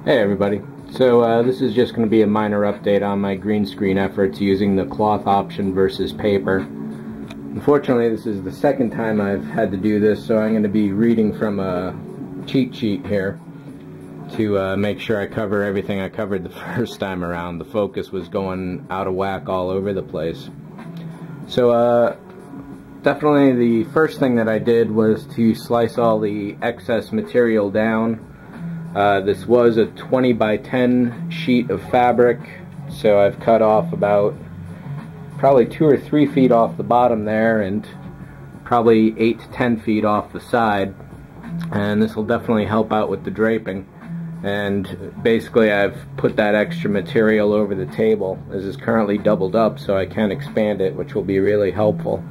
Hey everybody, so this is just going to be a minor update on my green screen efforts using the cloth option versus paper. Unfortunately, this is the second time I've had to do this, so I'm going to be reading from a cheat sheet here to make sure I cover everything I covered the first time around. The focus was going out of whack all over the place. So definitely the first thing that I did was to slice all the excess material down. This was a 20 by 10 sheet of fabric, so I've cut off about probably 2 or 3 feet off the bottom there and probably 8 to 10 feet off the side, and this will definitely help out with the draping. And basically I've put that extra material over the table. This is currently doubled up so I can expand it, which will be really helpful.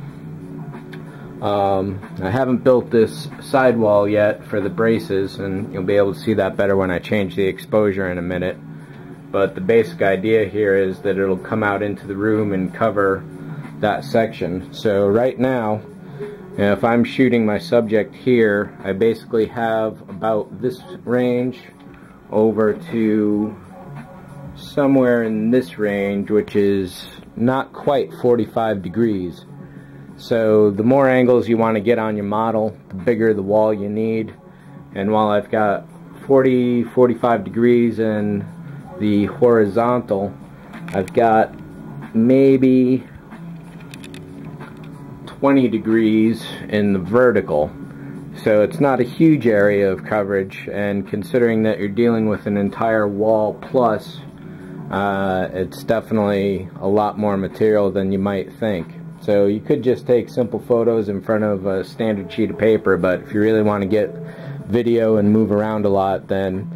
I haven't built this sidewall yet for the braces, and you'll be able to see that better when I change the exposure in a minute. But the basic idea here is that it'll come out into the room and cover that section. So right now, if I'm shooting my subject here, I basically have about this range over to somewhere in this range, which is not quite 45 degrees. So the more angles you want to get on your model, the bigger the wall you need. And while I've got 45 degrees in the horizontal, I've got maybe 20 degrees in the vertical. So it's not a huge area of coverage, and considering that you're dealing with an entire wall plus, it's definitely a lot more material than you might think. So you could just take simple photos in front of a standard sheet of paper, but if you really want to get video and move around a lot, then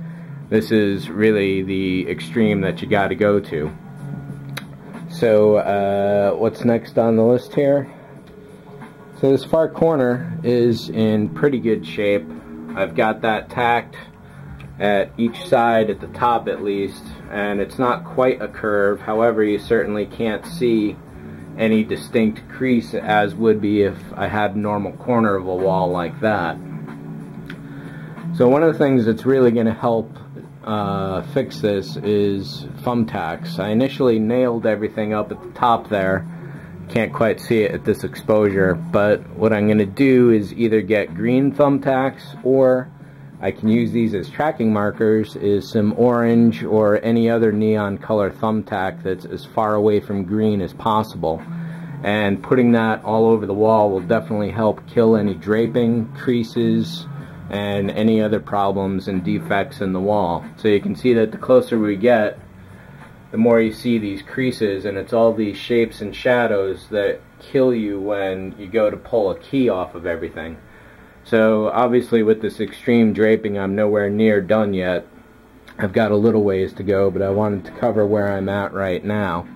this is really the extreme that you got to go to. So what's next on the list here? So this far corner is in pretty good shape. I've got that tacked at each side, at the top at least, and it's not quite a curve. However, you certainly can't see any distinct crease as would be if I had a normal corner of a wall like that. So one of the things that's really going to help fix this is thumbtacks. I initially nailed everything up at the top there. Can't quite see it at this exposure, but what I'm going to do is either get green thumbtacks, or I can use these as tracking markers, is some orange or any other neon color thumbtack that's as far away from green as possible. And putting that all over the wall will definitely help kill any draping, creases, and any other problems and defects in the wall. So you can see that the closer we get, the more you see these creases, and it's all these shapes and shadows that kill you when you go to pull a key off of everything. So obviously with this extreme draping, I'm nowhere near done yet. I've got a little ways to go, but I wanted to cover where I'm at right now.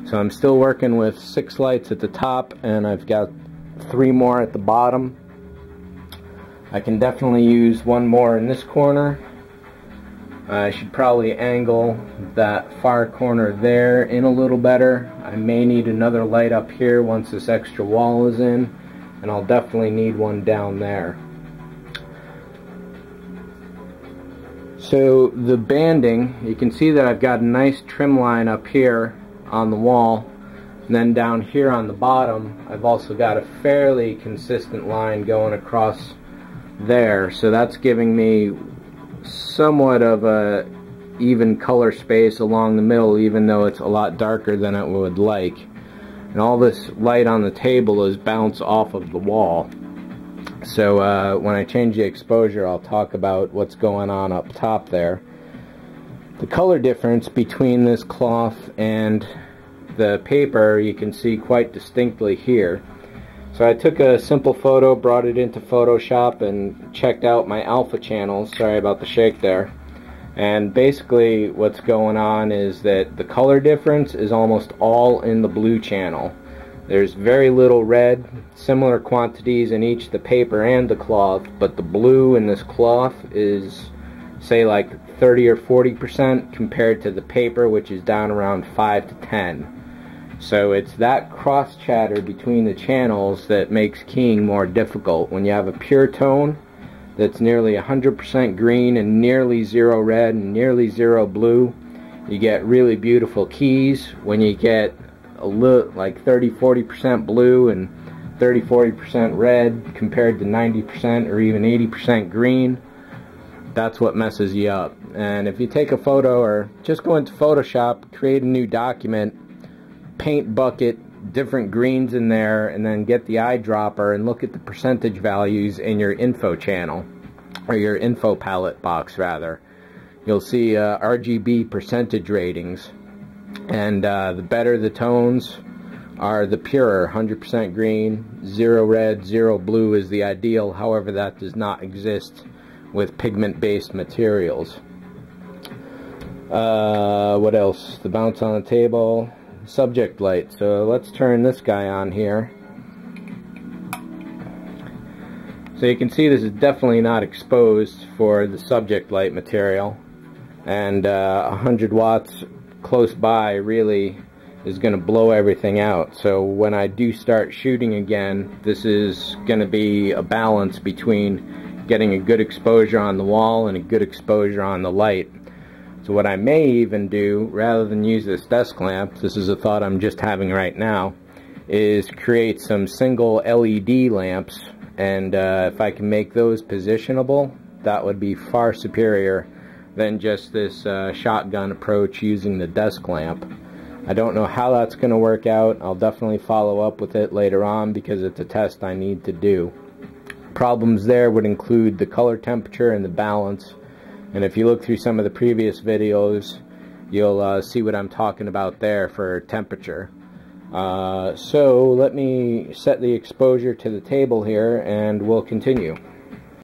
So I'm still working with 6 lights at the top, and I've got 3 more at the bottom. I can definitely use 1 more in this corner. I should probably angle that far corner there in a little better. I may need another light up here once this extra wall is in, and I'll definitely need one down there. So the banding, you can see that I've got a nice trim line up here on the wall, and then down here on the bottom I've also got a fairly consistent line going across there, so that's giving me somewhat of a even color space along the middle, even though it's a lot darker than I would like. And all this light on the table is bounced off of the wall. So when I change the exposure, I'll talk about what's going on up top there. The color difference between this cloth and the paper you can see quite distinctly here. So I took a simple photo, brought it into Photoshop, and checked out my alpha channels. Sorry about the shake there. And basically what's going on is that the color difference is almost all in the blue channel. There's very little red, similar quantities in each the paper and the cloth, but the blue in this cloth is, say, like 30 or 40% compared to the paper, which is down around 5 to 10. So it's that cross chatter between the channels that makes keying more difficult. When you have a pure tone, that's nearly 100% green and nearly zero red and nearly zero blue. You get really beautiful keys. When you get a little like 30-40% blue and 30-40% red compared to 90% or even 80% green, that's what messes you up. And if you take a photo or just go into Photoshop, create a new document, paint bucket different greens in there, and then get the eyedropper and look at the percentage values in your info channel, or your info palette box rather, you'll see RGB percentage ratings, and the better the tones are, the purer. 100% green, 0 red, 0 blue is the ideal. However, that does not exist with pigment-based materials. What else? The bounce on the table, subject light. So let's turn this guy on here. So you can see this is definitely not exposed for the subject light material, and 100 watts close by really is going to blow everything out. So when I do start shooting again, this is going to be a balance between getting a good exposure on the wall and a good exposure on the light. So what I may even do, rather than use this desk lamp, this is a thought I'm just having right now, is create some single LED lamps, and if I can make those positionable, that would be far superior than just this shotgun approach using the desk lamp. I don't know how that's going to work out. I'll definitely follow up with it later on because it's a test I need to do. Problems there would include the color temperature and the balance, and if you look through some of the previous videos, you'll see what I'm talking about there for temperature. So let me set the exposure to the table here and we'll continue.